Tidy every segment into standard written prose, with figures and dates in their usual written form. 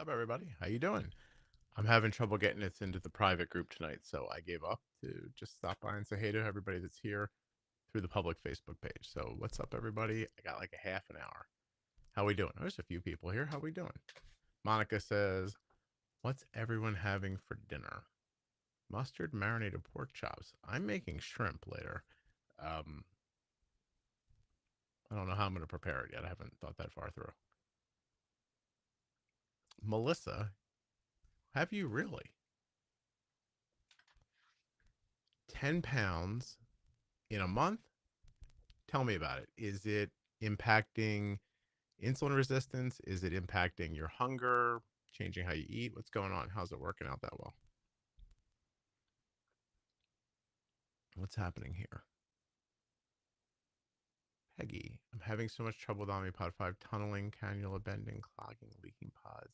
Up, everybody? How you doing? I'm having trouble getting this into the private group tonight, so I gave up to just stop by and say hey to everybody that's here through the public Facebook page. So what's up, everybody? I got like a half an hour. How we doing? There's a few people here. How we doing? Monica says, "What's everyone having for dinner? Mustard marinated pork chops. I'm making shrimp later. Um, I don't know how I'm going to prepare it yet. I haven't thought that far through." Melissa, have you really? 10 pounds in a month? Tell me about it. Is it impacting insulin resistance? Is it impacting your hunger, changing how you eat? What's going on? How's it working out that well? What's happening here? Peggy, I'm having so much trouble with Omnipod 5 tunneling, cannula bending, clogging, leaking pods.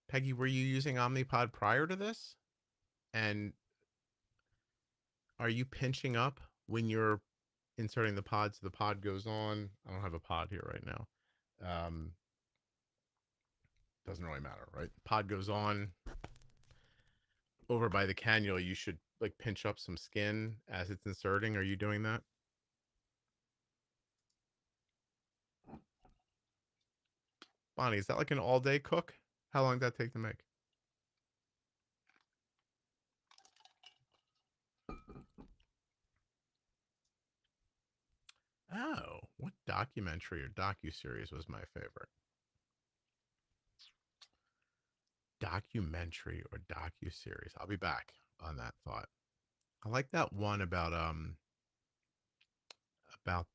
Peggy, were you using Omnipod prior to this? And are you pinching up when you're inserting the pod so the pod goes on? I don't have a pod here right now. Doesn't really matter, right? Pod goes on over by the cannula. You should like pinch up some skin as it's inserting. Are you doing that? Bonnie, is that like an all day cook? How long did that take to make? Oh, what documentary or docu-series was my favorite? Documentary or docu-series. I'll be back on that thought. I like that one about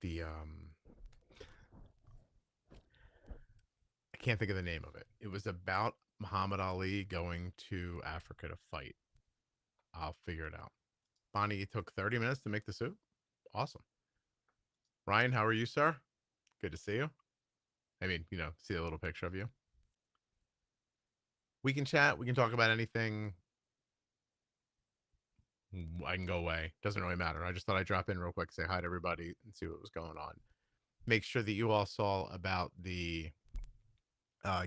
the I can't think of the name of it. It was about Muhammad Ali going to Africa to fight. I'll figure it out. Bonnie, it took 30 minutes to make the soup. Awesome. Ryan, how are you, sir? Good to see you. I mean, see a little picture of you. We can chat. We can talk about anything. I can go away. Doesn't really matter. I just thought I'd drop in real quick, say hi to everybody, and see what was going on. Make sure that you all saw about the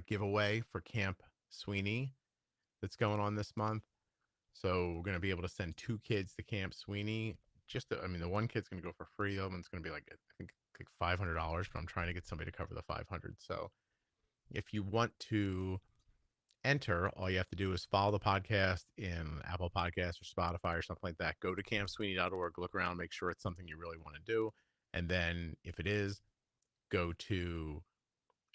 giveaway for Camp Sweeney that's going on this month. So we're going to be able to send 2 kids to Camp Sweeney. I mean, the one kid's going to go for free. The other one's going to be like, I think, like $500, but I'm trying to get somebody to cover the 500. So if you want to enter, all you have to do is follow the podcast in Apple Podcasts or Spotify or something like that. Go to campsweeney.org, look around, make sure it's something you really want to do. And then if it is, go to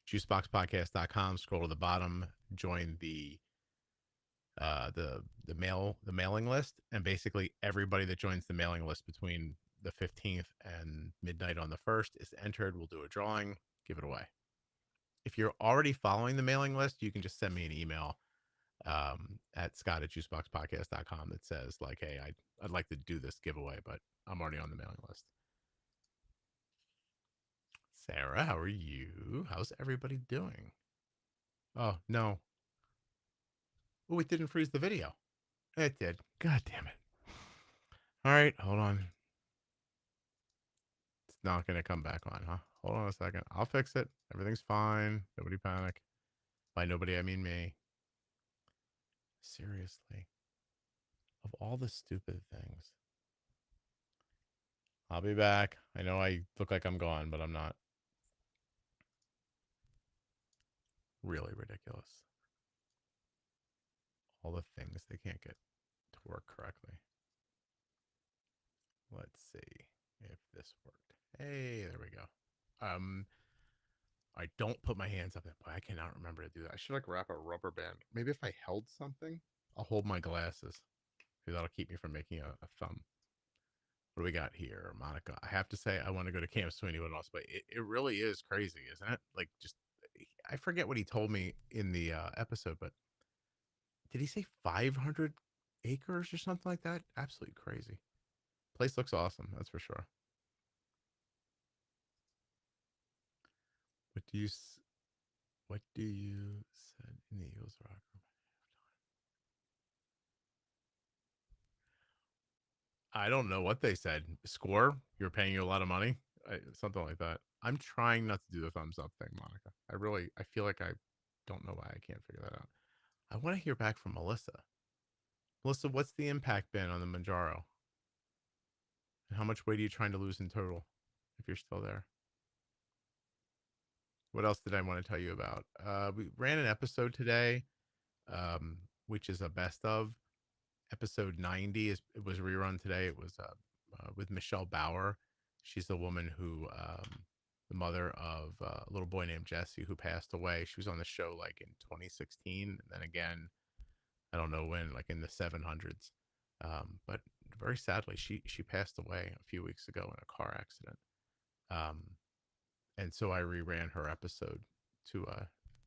juiceboxpodcast.com, scroll to the bottom, join the mailing list, and basically everybody that joins the mailing list between the 15th and midnight on the 1st is entered. We'll do a drawing, give it away. If you're already following the mailing list, you can just send me an email at scott@juiceboxpodcast.com that says like, hey, I'd like to do this giveaway, but I'm already on the mailing list. Sarah, how are you? How's everybody doing? Oh, no. Oh, it didn't freeze the video. It did. God damn it. All right, hold on. It's not going to come back on, huh? Hold on a second. I'll fix it. Everything's fine. Nobody panic. By nobody, I mean me. Seriously. Of all the stupid things. I'll be back. I know I look like I'm gone, but I'm not. Really ridiculous. All the things they can't get to work correctly. Let's see if this worked. Hey, there we go. I don't put my hands up there, but I cannot remember to do that. I should like wrap a rubber band. Maybe if I held something, I'll hold my glasses. Maybe that'll keep me from making a thumb. What do we got here, Monica? I have to say, I want to go to Camp Sweeney with us, but it really is crazy, isn't it? Like, just I forget what he told me in the episode, but did he say 500 acres or something like that? Absolutely crazy. Place looks awesome, that's for sure. What do you what do you said in the Eagles rock room? I don't know what they said. Score? You're paying you a lot of money? Something like that. I'm trying not to do the thumbs up thing, Monica. I feel like I don't know why I can't figure that out. I want to hear back from Melissa. Melissa, what's the impact been on the Manjaro? And how much weight are you trying to lose in total if you're still there? What else did I want to tell you about? We ran an episode today, which is a best of. Episode 90 is it was rerun today. It was with Michelle Bauer. She's the woman who, the mother of a little boy named Jesse who passed away. She was on the show like in 2016, and then again, I don't know when, like in the 700s. But very sadly, she passed away a few weeks ago in a car accident. Um, and so I reran her episode to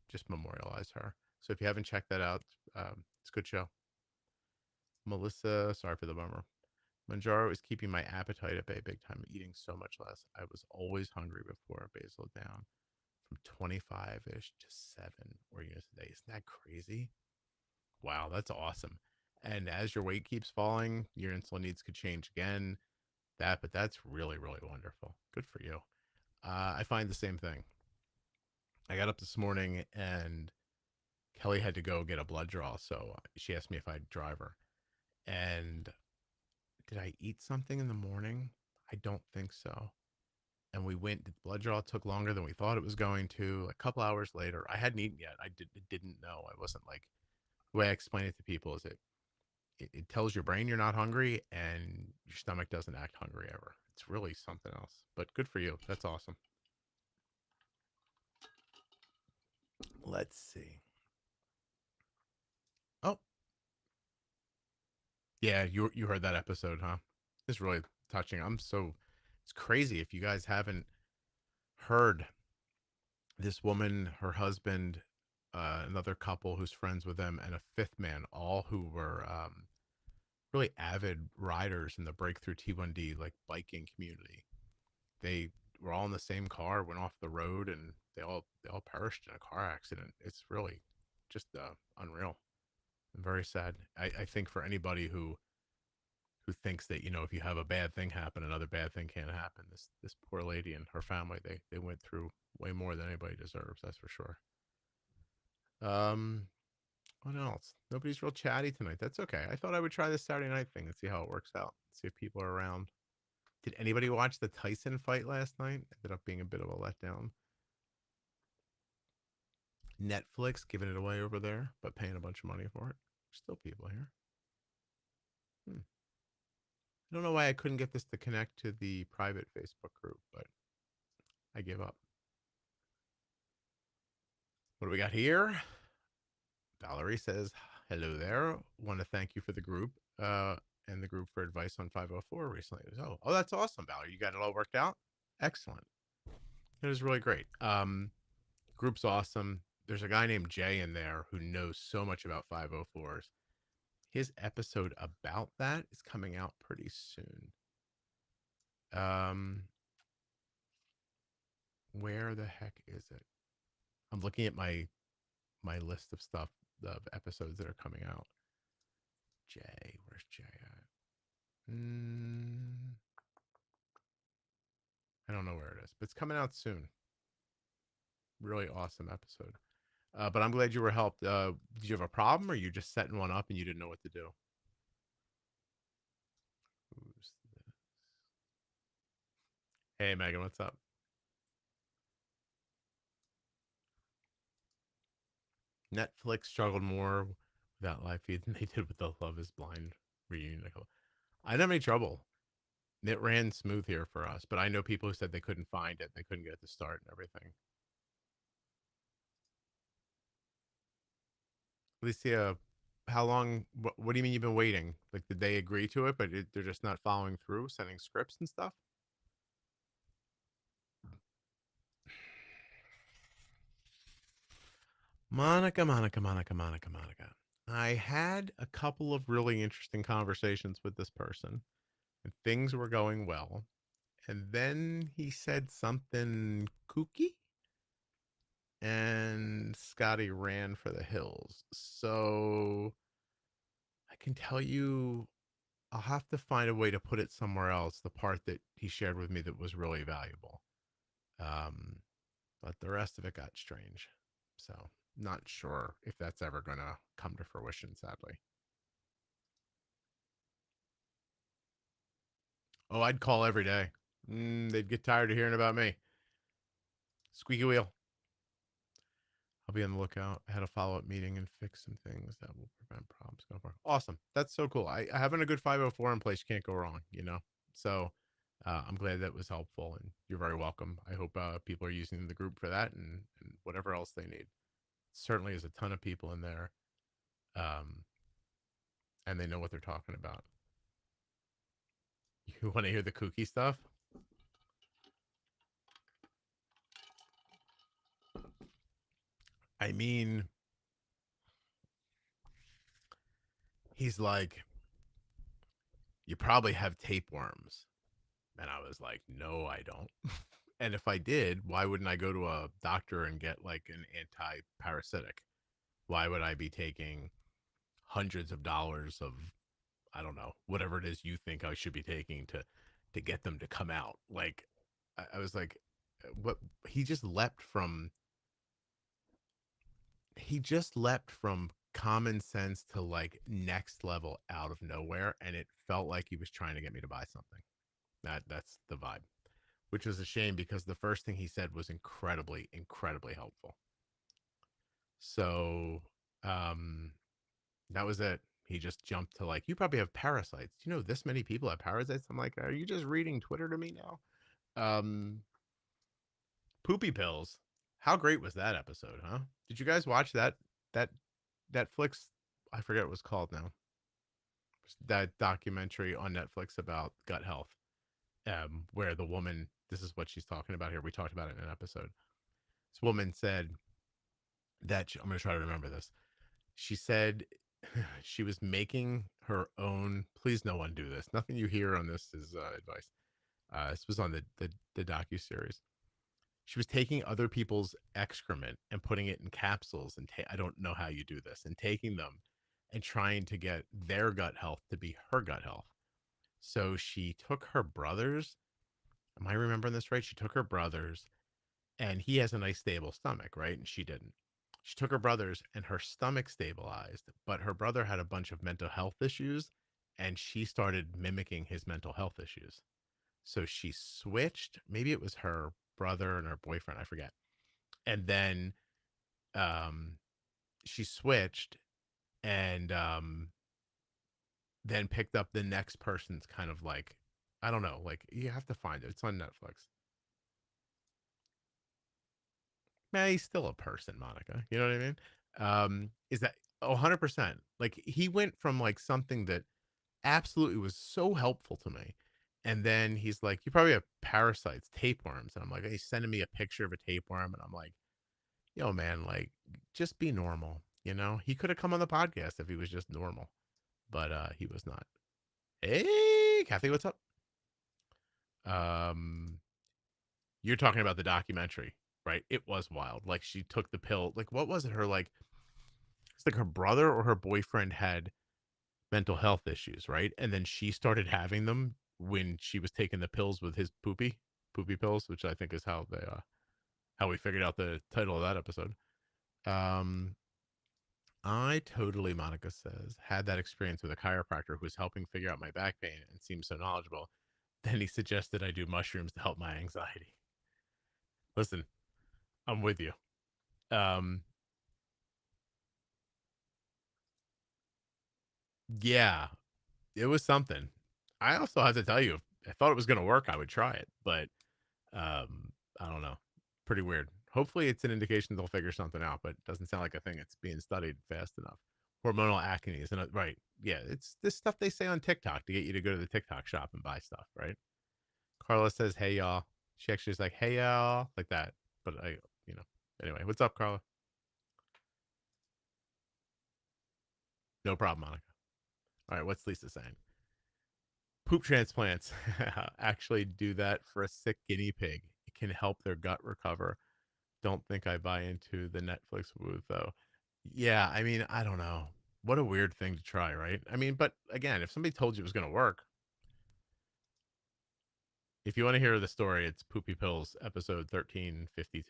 just memorialize her. So if you haven't checked that out, it's a good show. Melissa, sorry for the bummer. Manjaro is keeping my appetite at bay big time, eating so much less. I was always hungry before basal down from 25-ish to 7 units a day. Isn't that crazy? Wow, that's awesome. And as your weight keeps falling, your insulin needs could change again. But that's really, really wonderful. Good for you. I find the same thing. I got up this morning and Kelly had to go get a blood draw, so she asked me if I'd drive her. And did I eat something in the morning? I don't think so. And we went. The blood draw took longer than we thought it was going to. A couple hours later, I hadn't eaten yet. I didn't know. I wasn't like the way I explain it to people is it tells your brain you're not hungry, and your stomach doesn't act hungry ever. It's really something else. But good for you. That's awesome. Let's see. Oh, yeah, you heard that episode, huh? It's really touching. It's crazy if you guys haven't heard this woman, her husband, another couple who's friends with them, and a fifth man, all who were really avid riders in the breakthrough T1D like biking community. They were all in the same car, went off the road, and they all perished in a car accident. It's really just unreal and very sad. I think for anybody who thinks that if you have a bad thing happen, another bad thing can't happen. This poor lady and her family, they went through way more than anybody deserves. That's for sure. Um, what else? Nobody's real chatty tonight. That's okay. I thought I would try this Saturday night thing and see how it works out. See if people are around. Did anybody watch the Tyson fight last night? Ended up being a bit of a letdown. Netflix giving it away over there, but paying a bunch of money for it. Still people here. I don't know why I couldn't get this to connect to the private Facebook group, but I give up. What do we got here? Valerie says, hello there. Want to thank you for the group and the group for advice on 504 recently. Oh, that's awesome, Valerie. You got it all worked out? Excellent. It was really great. Group's awesome. There's a guy named Jay in there who knows so much about 504s. His episode about that is coming out pretty soon. Where the heck is it? I'm looking at my list of stuff, of episodes that are coming out. Jay, where's Jay at? I don't know where it is, but it's coming out soon. Really awesome episode. But I'm glad you were helped. Did you have a problem, or you just setting one up and you didn't know what to do? Who's this? Hey, Megan, what's up? Netflix struggled more with that live feed than they did with the Love Is Blind reunion. I didn't have any trouble. It ran smooth here for us, but I know people who said they couldn't find it. They couldn't get it to start and everything. Alicia, how long? What do you mean you've been waiting? Like, did they agree to it, but they're just not following through, sending scripts and stuff? Monica. I had a couple of really interesting conversations with this person, and things were going well. And then he said something kooky, and Scotty ran for the hills. So I can tell you, I'll have to find a way to put it somewhere else, the part that he shared with me that was really valuable. Um, but the rest of it got strange. So Not sure if that's ever going to come to fruition, sadly. Oh, I'd call every day. They'd get tired of hearing about me. Squeaky wheel. I'll be on the lookout. I had a follow up meeting and fix some things that will prevent problems going forward. Awesome. That's so cool. Having a good 504 in place can't go wrong, you know? So I'm glad that was helpful, and you're very welcome. I hope people are using the group for that, and whatever else they need. Certainly is a ton of people in there, um, and they know what they're talking about. You want to hear the kooky stuff? I mean, he's like, you probably have tapeworms. And I was like, no, I don't. And if I did, why wouldn't I go to a doctor and get like an anti-parasitic? Why would I be taking hundreds of dollars of, I don't know, whatever it is you think I should be taking to get them to come out? Like, I was like, what? He just leapt from he just leapt from common sense to like next level out of nowhere, and it felt like he was trying to get me to buy something. That's the vibe, which is a shame because the first thing he said was incredibly helpful. So, um, that was it. He just jumped to like, you probably have parasites. Do you know this many people have parasites? I'm like, are you just reading Twitter to me now? Um, Poopy pills. How great was that episode, huh? Did you guys watch that Netflix? I forget what it was called now. That documentary on Netflix about gut health, where the woman. This is what she's talking about here. We talked about it in an episode. This woman said that I'm going to try to remember this. She said she was making her own. Please, no one do this. Nothing you hear on this is advice. This was on the docu series. She was taking other people's excrement and putting it in capsules, and I don't know how you do this, and taking them and trying to get their gut health to be her gut health. So she took her brother's. Am I remembering this right? She took her brother's, and he has a nice stable stomach, right? And she didn't. She took her brother's, and her stomach stabilized, but her brother had a bunch of mental health issues, and she started mimicking his mental health issues. So she switched. Maybe it was her brother and her boyfriend, I forget. And then um, she switched, and then picked up the next person's kind of like, I don't know, like you have to find it. It's on Netflix. Man, he's still a person, Monica. You know what I mean? Is that 100%? Like he went from like something that absolutely was so helpful to me. And then he's like, you probably have parasites, tapeworms. And I'm like, he's sending me a picture of a tapeworm. And I'm like, yo, man, like, just be normal. You know, he could have come on the podcast if he was just normal, but he was not. Hey, Kathy, what's up? Um, you're talking about the documentary, right? It was wild. Like she took the pill. Like what was it? Her like it's like her brother or her boyfriend had mental health issues, right? And then she started having them when she was taking the pills with his poopy pills, which I think is how we figured out the title of that episode. Um, I totally, Monica says, had that experience with a chiropractor who was helping figure out my back pain and seemed so knowledgeable. Then he suggested I do mushrooms to help my anxiety. Listen, I'm with you. Um, yeah, it was something. I also have to tell you, if I thought it was going to work, I would try it, but I don't know. Pretty weird. Hopefully, it's an indication they'll figure something out, but it doesn't sound like a thing that's being studied fast enough. Hormonal acne is right. Yeah, it's this stuff they say on TikTok to get you to go to the TikTok shop and buy stuff, right? Carla says, "Hey y'all." She actually is like, "Hey y'all," like that. But you know. Anyway, what's up, Carla? No problem, Monica. All right, what's Lisa saying? Poop transplants actually do that for a sick guinea pig. It can help their gut recover. Don't think I buy into the Netflix woo though. Yeah, I mean, I don't know. What a weird thing to try, right? I mean, but again, if somebody told you it was going to work, if you want to hear the story, it's Poopy Pills, episode 1352.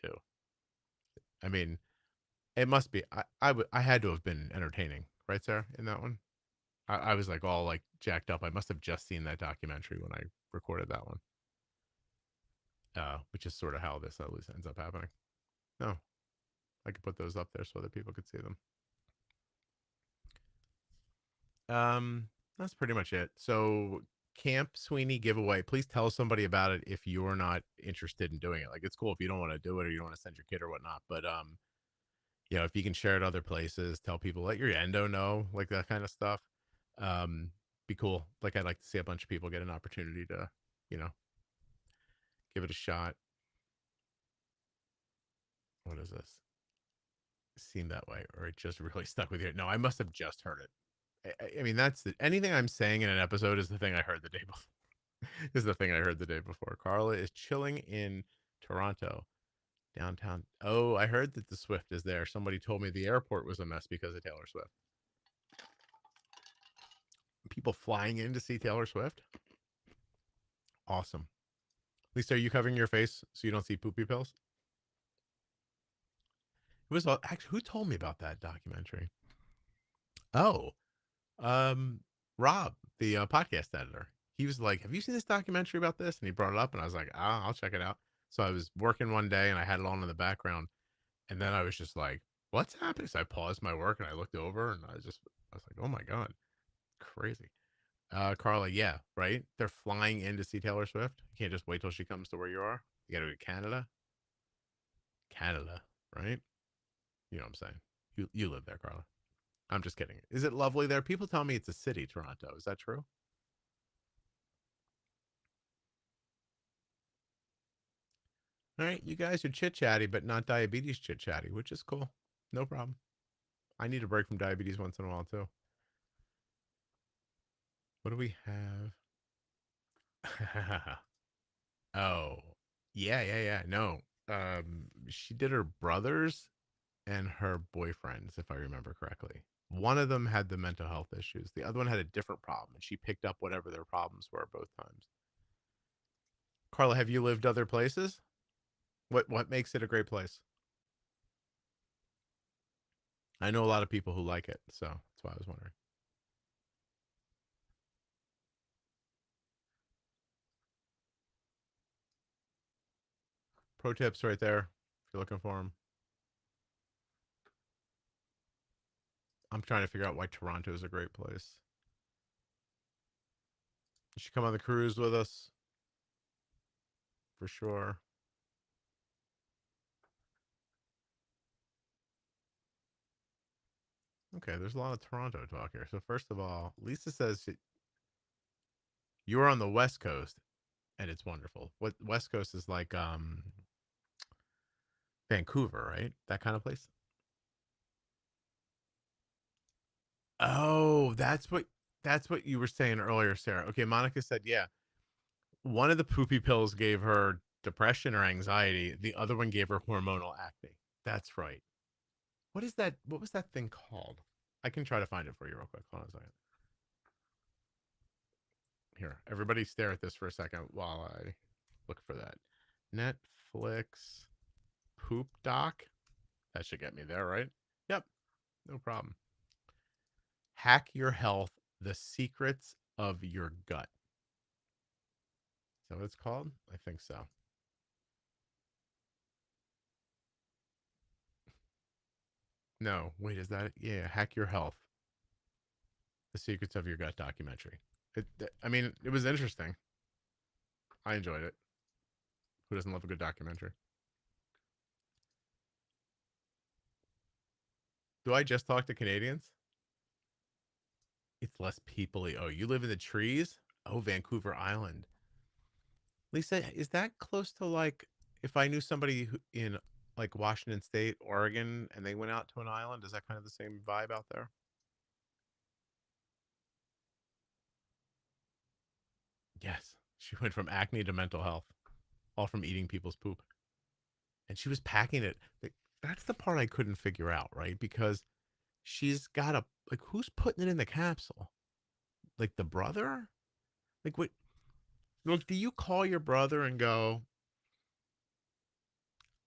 I mean, It must be. I had to have been entertaining, right, Sarah? In that one, I was like all like jacked up. I must have just seen that documentary when I recorded that one, which is sort of how this at least ends up happening. No, I could put those up there so other people could see them. That's pretty much it. So Camp Sweeney giveaway. Please tell somebody about it if you're not interested in doing it. Like it's cool if you don't want to do it or you don't want to send your kid or whatnot. But if you can share it other places, tell people, let your endo know, like that kind of stuff. Um, be cool. Like I'd like to see a bunch of people get an opportunity to, you know, give it a shot. What is this? Seem that way, or it just really stuck with you? No, I must have just heard it. I mean, anything I'm saying in an episode is the thing I heard the day before. Is the thing I heard the day before. Carla is chilling in Toronto, downtown. Oh, I heard that the Swift is there. Somebody told me the airport was a mess because of Taylor Swift. People flying in to see Taylor Swift. Awesome. Lisa, are you covering your face so you don't see poopy pills? It was actually who told me about that documentary? Oh, um, Rob, the podcast editor. He was like, "Have you seen this documentary about this?" And he brought it up, and I was like, "Ah, I'll check it out." So I was working one day, and I had it on in the background, and then I was just like, "What's happening?" So I paused my work, and I looked over, and I was like, "Oh my god, crazy." Carla, yeah, right. They're flying in to see Taylor Swift. You can't just wait till she comes to where you are. You got to go to Canada, Canada, right? You know what I'm saying? You live there, Carla. I'm just kidding. Is it lovely there? People tell me it's a city, Toronto. Is that true? All right, you guys are chit chatty, but not diabetes chit chatty, which is cool. No problem. I need a break from diabetes once in a while too. What do we have? Oh, yeah. No, she did her brothers and her boyfriends, if I remember correctly. One of them had the mental health issues. The other one had a different problem, and she picked up whatever their problems were both times. Carla, have you lived other places? What makes it a great place? I know a lot of people who like it, so that's why I was wondering. Pro tips right there if you're looking for them. I'm trying to figure out why Toronto is a great place. You should come on the cruise with us for sure. Okay, there's a lot of Toronto talk here. So first of all, Lisa says you are on the West Coast and it's wonderful. What West Coast is like Vancouver, right? That kind of place. Oh, that's what you were saying earlier, Sarah. Okay, Monica said, yeah, one of the poopy pills gave her depression or anxiety. The other one gave her hormonal acne. That's right. What is that? What was that thing called? I can try to find it for you real quick. Hold on a second. Here, everybody stare at this for a second while I look for that. Netflix poop doc. That should get me there, right? Yep, no problem. Hack Your Health: The Secrets of Your Gut. Is that what it's called? I think so. No, wait, is that it? Yeah, Hack Your Health: The Secrets of Your Gut documentary. I mean, it was interesting. I enjoyed it. Who doesn't love a good documentary? Do I just talk to Canadians? It's less peoply. Oh, you live in the trees? Oh, Vancouver Island. Lisa, is that close to like if I knew somebody in like Washington State, Oregon, and they went out to an island? Is that kind of the same vibe out there? Yes. She went from acne to mental health, all from eating people's poop. And she was packing it. That's the part I couldn't figure out, right? Because she's got a like who's putting it in the capsule? Like the brother? Like what look, do you call your brother and go,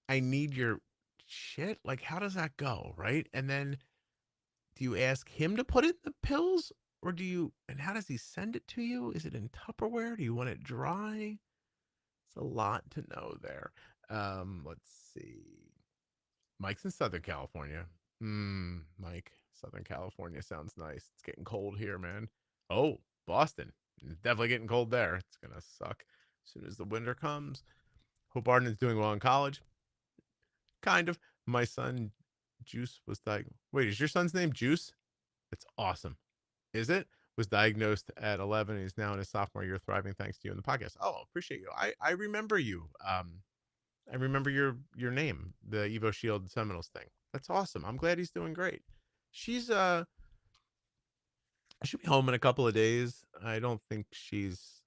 I need your shit, like how does that go, right? And then do you ask him to put in the pills, or do you? And how does he send it to you? Is it in Tupperware? Do you want it dry? It's a lot to know there. Let's see. Mike's in Southern California. Mike, Southern California sounds nice. It's getting cold here, man. Oh, Boston. It's definitely getting cold there. It's gonna suck as soon as the winter comes. Hope Arden's doing well in college. Kind of. My son Juice was diagnosed. Wait, is your son's name Juice? That's awesome. Is it? Was diagnosed at 11. He's now in his sophomore year, thriving thanks to you in the podcast. Oh, appreciate you. I remember you. I remember your name, the Evo Shield Seminoles thing. That's awesome. I'm glad he's doing great. She's she'll be home in a couple of days. I don't think she's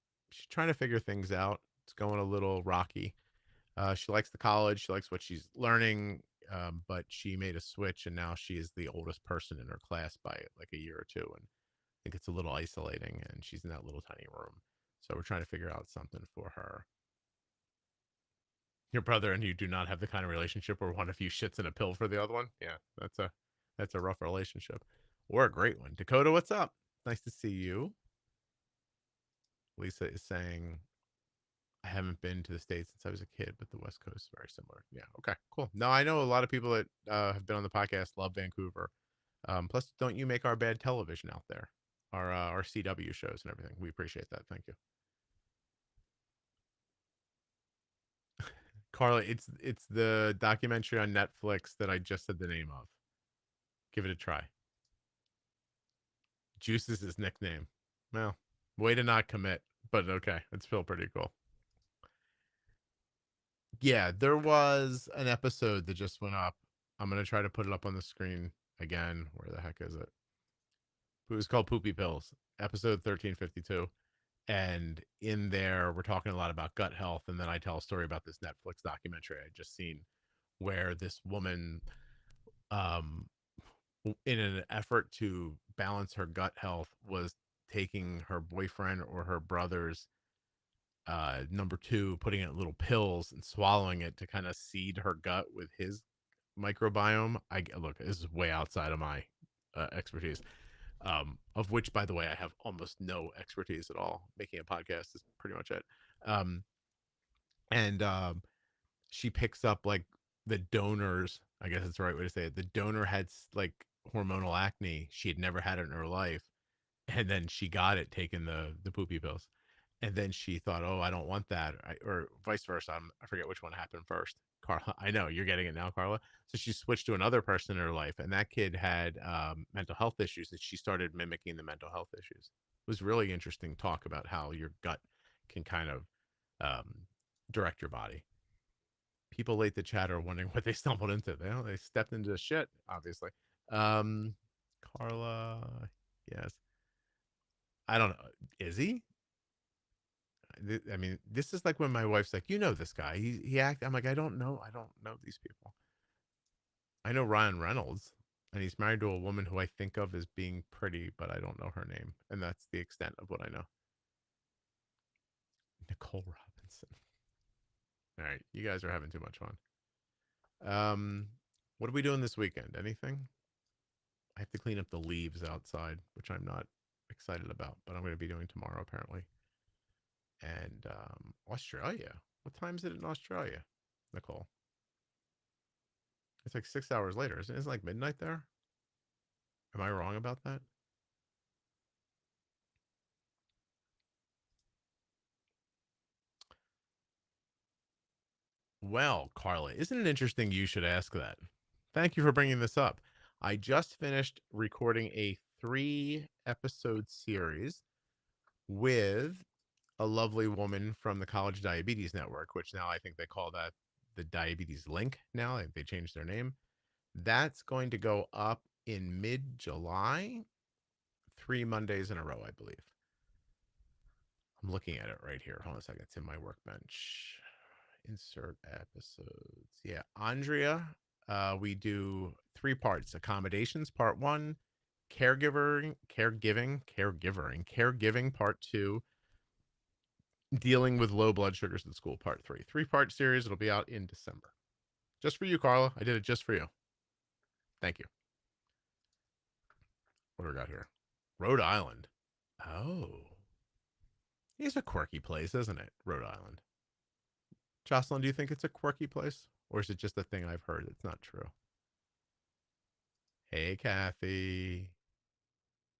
trying to figure things out. It's going a little rocky. She likes the college. She likes what she's learning. But she made a switch, and now she is the oldest person in her class by like a year or two, and I think it's a little isolating. And she's in that little tiny room, so we're trying to figure out something for her. Your brother and you do not have the kind of relationship where one of you shits in a pill for the other one. Yeah, that's a rough relationship, or a great one. Dakota, what's up? Nice to see you. Lisa is saying I haven't been to the States since I was a kid, but the West Coast is very similar. Yeah. Okay. Cool. No, I know a lot of people that have been on the podcast love Vancouver. Plus, don't you make our bad television out there, our CW shows and everything? We appreciate that. Thank you, Carla. It's the documentary on Netflix that I just said the name of. Give it a try. Juice is his nickname. Well, way to not commit, but okay, it's still pretty cool. Yeah, there was an episode that just went up. I'm gonna try to put it up on the screen again. Where the heck is it? It was called Poopy Pills, episode 1352. And in there, we're talking a lot about gut health. And then I tell a story about this Netflix documentary I just seen where this woman, um, in an effort to balance her gut health, was taking her boyfriend or her brother's number two, putting it in little pills and swallowing it to kind of seed her gut with his microbiome. I look, this is way outside of my expertise, of which, by the way, I have almost no expertise at all. Making a podcast is pretty much it. Um, and she picks up like the donors. I guess that's the right way to say it. The donor had like hormonal acne. She had never had it in her life, and then she got it taking the poopy pills, and then she thought, oh, I don't want that, or vice versa. I forget which one happened first. Carla, I know you're getting it now, Carla. So she switched to another person in her life, and that kid had mental health issues, and she started mimicking the mental health issues. It was really interesting talk about how your gut can kind of um, direct your body. People late to chat are wondering what they stumbled into. They stepped into shit, obviously. Um, Carla, yes. I don't know. Is he? I mean, this is like when my wife's like, you know, this guy. He act. I'm like, I don't know. I don't know these people. I know Ryan Reynolds, and he's married to a woman who I think of as being pretty, but I don't know her name, and that's the extent of what I know. Nicole Robinson. All right, you guys are having too much fun. What are we doing this weekend? Anything? I have to clean up the leaves outside, which I'm not excited about, but I'm going to be doing tomorrow apparently. And Australia. What time is it in Australia, Nicole? It's like 6 hours later. Isn't it? It's like midnight there. Am I wrong about that? Well, Carla, isn't it interesting you should ask that? Thank you for bringing this up. I just finished recording a 3 episode series with a lovely woman from the College Diabetes Network, which now I think they call that the Diabetes Link now. I think they changed their name. That's going to go up in mid July, 3 Mondays in a row, I believe. I'm looking at it right here. Hold on a second. It's in my workbench. Insert episodes. Yeah. Andrea, we do 3 parts: accommodations, part one, caregiving, part two, dealing with low blood sugars in school, part three. 3 part series. It'll be out in December. Just for you, Carla. I did it just for you. Thank you. What do we got here? Rhode Island. Oh. It's a quirky place, isn't it? Rhode Island. Jocelyn, do you think it's a quirky place? Or is it just a thing I've heard that's not true? Hey, Kathy.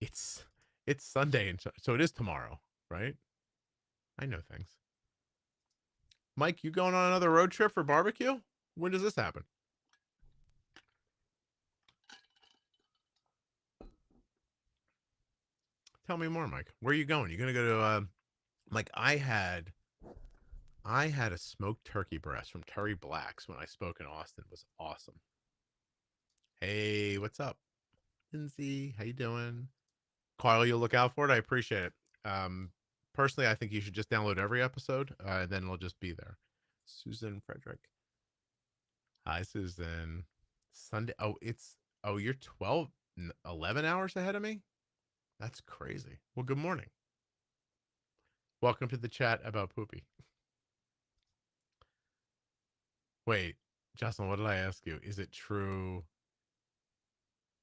It's it's Sunday, and so it is tomorrow, right? I know things. Mike, you going on another road trip for barbecue? When does this happen? Tell me more, Mike. Where are you going? You gonna go to like I had a smoked turkey breast from Terry Black's when I spoke in Austin. It was awesome. Hey, what's up? Lindsay, how you doing? Carl, you'll look out for it. I appreciate it. Personally, I think you should just download every episode, and then it'll just be there. Susan Frederick. Hi, Susan. Sunday. Oh, you're 12, 11 hours ahead of me? That's crazy. Well, good morning. Welcome to the chat about poopy. Wait, Jocelyn, what did I ask you? Is it true?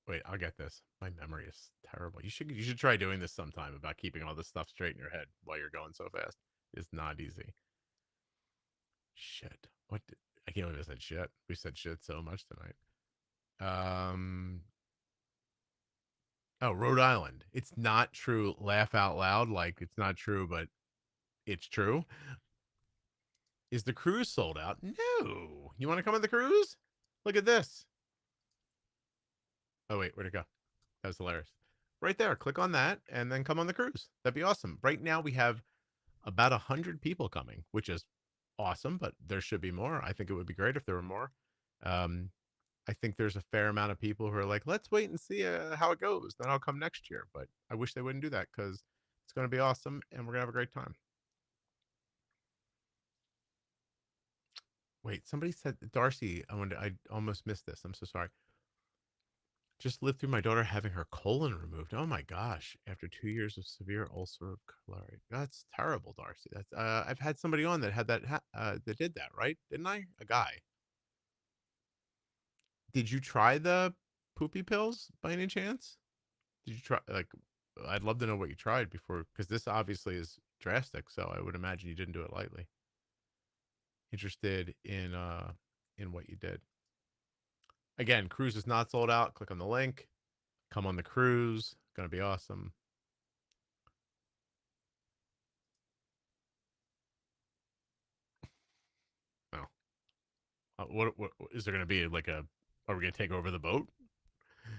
Wait, I'll get this. My memory is terrible. You should try doing this sometime about keeping all this stuff straight in your head while you're going so fast. It's not easy. Shit. I can't believe I said shit. We said shit so much tonight. Oh, Rhode Island. It's not true. Laugh out loud. Like it's not true, but it's true. Is the cruise sold out? No. You want to come on the cruise? Look at this. Oh, wait. Where'd it go? That was hilarious. Right there. Click on that and then come on the cruise. That'd be awesome. Right now, we have about 100 people coming, which is awesome, but there should be more. I think it would be great if there were more. Um, I think there's a fair amount of people who are like, let's wait and see how it goes. Then I'll come next year. But I wish they wouldn't do that because it's going to be awesome and we're going to have a great time. Wait, somebody said Darcy. I almost missed this. I'm so sorry. Just lived through my daughter having her colon removed. Oh my gosh! After 2 years of severe ulcerative colitis, that's terrible, Darcy. That's I've had somebody on that had that did that, right? Didn't I? A guy. Did you try the poopy pills by any chance? Did you try like? I'd love to know what you tried before, because this obviously is drastic. So I would imagine you didn't do it lightly. Interested in what you did. Again, cruise is not sold out. Click on the link. Come on the cruise. Gonna be awesome. Oh, what is there gonna be like a? Are we gonna take over the boat? Can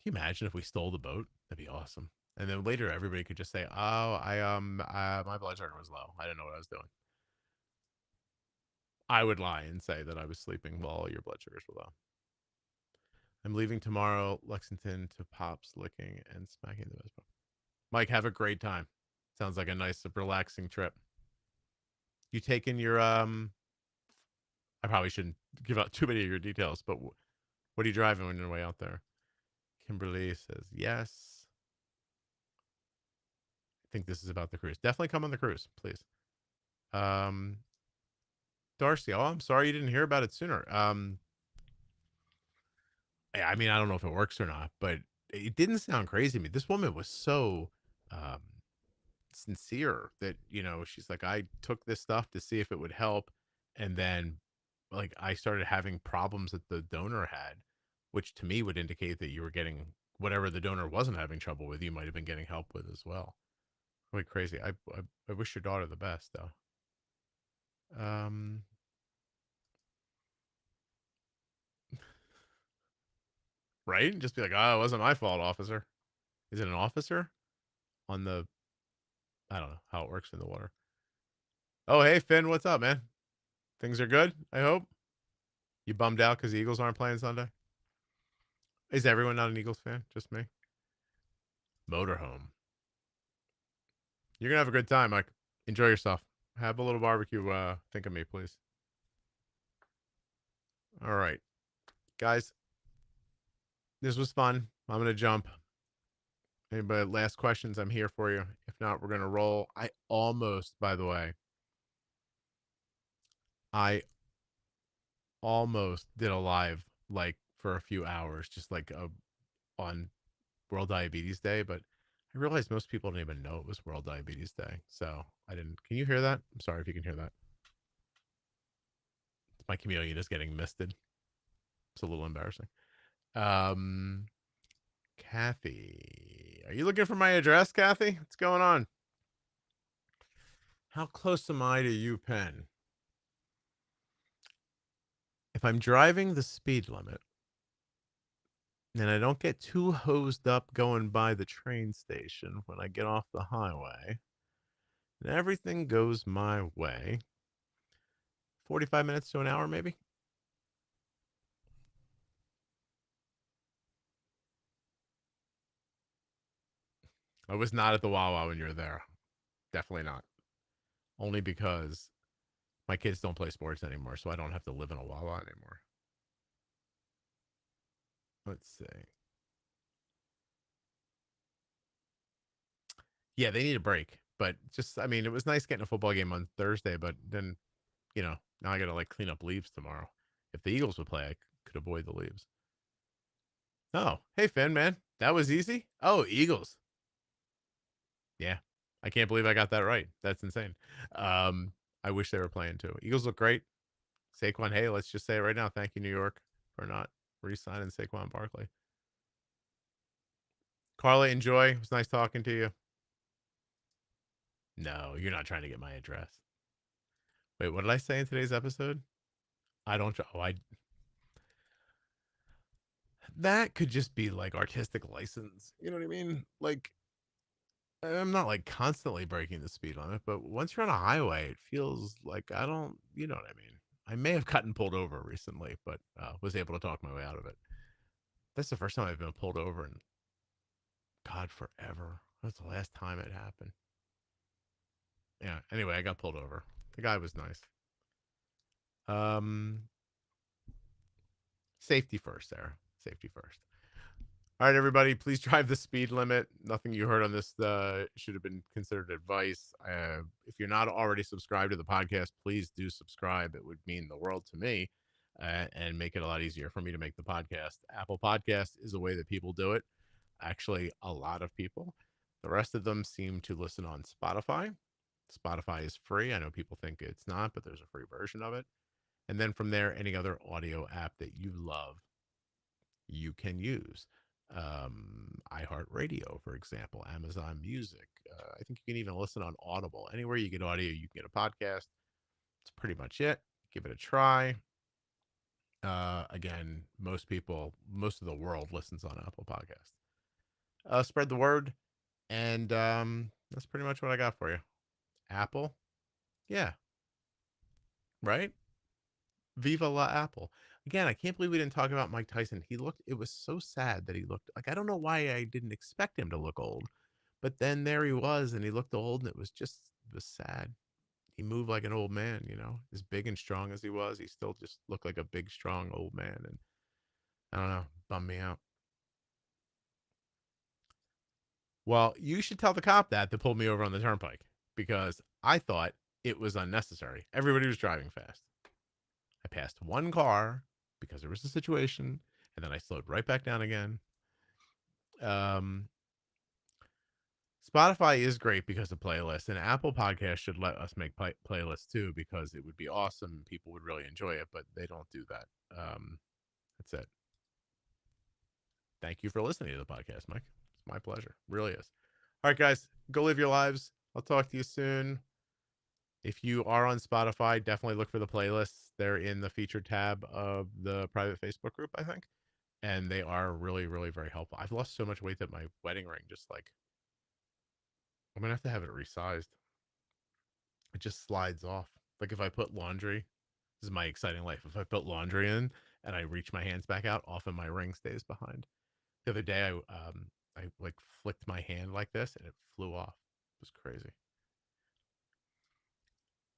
you imagine if we stole the boat? That'd be awesome. And then later, everybody could just say, "Oh, my blood sugar was low. I didn't know what I was doing." I would lie and say that I was sleeping while your blood sugars were low. I'm leaving tomorrow, Lexington, to Pops licking and smacking the best. Mike, have a great time. Sounds like a nice, relaxing trip. You taking your I probably shouldn't give out too many of your details, but what are you driving on your way out there? Kimberly says yes. I think this is about the cruise. Definitely come on the cruise, please. Um, Darcy, oh, I'm sorry you didn't hear about it sooner. I mean, I don't know if it works or not, but it didn't sound crazy to me. This woman was so um, sincere that, she's like, I took this stuff to see if it would help. And then, like, I started having problems that the donor had, which to me would indicate that you were getting whatever the donor wasn't having trouble with, you might have been getting help with as well. Really crazy. I wish your daughter the best, though. Um, right? Just be like, oh, it wasn't my fault, officer. Is it an officer on the? I don't know how it works in the water. Oh, hey Finn, what's up, man? Things are good. I hope. You bummed out because the Eagles aren't playing Sunday? Is everyone not an Eagles fan? Just me? Motorhome. You're gonna have a good time, Mike. Enjoy yourself. Have a little barbecue. Think of me, please. All right, guys. This was fun. I'm gonna jump. Anybody last questions? I'm here for you. If not, we're gonna roll. By the way, I almost did a live like for a few hours, just like on World Diabetes Day, but I realized most people didn't even know it was World Diabetes Day, so I didn't. Can you hear that? I'm sorry if you can hear that. My chameleon is getting misted. It's a little embarrassing. Um, Kathy, are you looking for my address, Kathy? What's going on? How close am I to you, Penn? If I'm driving the speed limit and I don't get too hosed up going by the train station when I get off the highway, and everything goes my way, 45 minutes to an hour, maybe? I was not at the Wawa when you were there. Definitely not. Only because my kids don't play sports anymore, so I don't have to live in a Wawa anymore. Let's see. Yeah, they need a break. But just, I mean, it was nice getting a football game on Thursday, but then, now I got to like clean up leaves tomorrow. If the Eagles would play, I could avoid the leaves. Oh, hey, Finn, man. That was easy. Oh, Eagles. Yeah. I can't believe I got that right. That's insane. Um, I wish they were playing too. Eagles look great. Saquon, hey, let's just say it right now. Thank you, New York, for not re-signing Saquon Barkley. Carla, enjoy. It was nice talking to you. No, you're not trying to get my address. Wait, what did I say in today's episode? I don't. Oh, I. That could just be like artistic license. You know what I mean? Like, I'm not like constantly breaking the speed limit, but once you're on a highway, it feels like I don't. You know what I mean? I may have gotten pulled over recently, but was able to talk my way out of it. That's the first time I've been pulled over in God forever. That's the last time it happened. Yeah. Anyway, I got pulled over. The guy was nice. Um, Safety first, Sarah. Safety first. All right, everybody, please drive the speed limit. Nothing you heard on this should have been considered advice. If you're not already subscribed to the podcast, please do subscribe. It would mean the world to me and make it a lot easier for me to make the podcast. Apple Podcast is a way that people do it. Actually, a lot of people. The rest of them seem to listen on Spotify. Spotify is free. I know people think it's not, but there's a free version of it. And then from there, any other audio app that you love, you can use. iHeartRadio, for example, Amazon Music. I think you can even listen on Audible. Anywhere you get audio, you can get a podcast. That's pretty much it. Give it a try. Again, most of the world listens on Apple Podcasts. Spread the word. And that's pretty much what I got for you. Apple. Yeah. Right? Viva la Apple. Again, I can't believe we didn't talk about Mike Tyson. It was so sad that he looked like, I don't know why I didn't expect him to look old, but then there he was and he looked old and it was sad. He moved like an old man, as big and strong as he was. He still just looked like a big, strong old man. And I don't know, bummed me out. Well, you should tell the cop that pulled me over on the turnpike because I thought it was unnecessary. Everybody was driving fast. I passed one car because there was a situation, and then I slowed right back down again. Um, Spotify is great because of playlists, and Apple Podcasts should let us make playlists too because it would be awesome. People would really enjoy it, but they don't do that. That's it. Thank you for listening to the podcast, Mike. It's my pleasure. Really is. All right, guys, go live your lives. I'll talk to you soon. If you are on Spotify, definitely look for the playlists. They're in the featured tab of the private Facebook group, I think. And they are really, really very helpful. I've lost so much weight that my wedding ring just like, I'm going to have it resized. It just slides off. Like if I put laundry, this is my exciting life. If I put laundry in and I reach my hands back out, often my ring stays behind. The other day, I like flicked my hand like this and it flew off. It was crazy.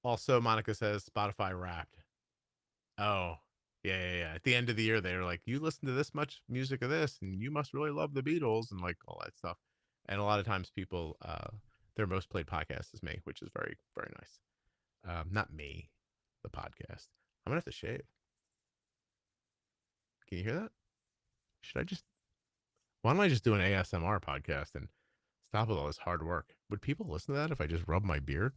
Also, Monica says Spotify Wrapped. Oh, yeah, yeah, yeah. At the end of the year, they were like, "You listen to this much music of this, and you must really love the Beatles and like all that stuff." And a lot of times, people, their most played podcast is me, which is very, very nice. Not me, the podcast. I'm gonna have to shave. Can you hear that? Should I just? Why don't I just do an ASMR podcast and stop with all this hard work? Would people listen to that if I just rub my beard?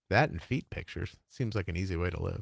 That and feet pictures seems like an easy way to live.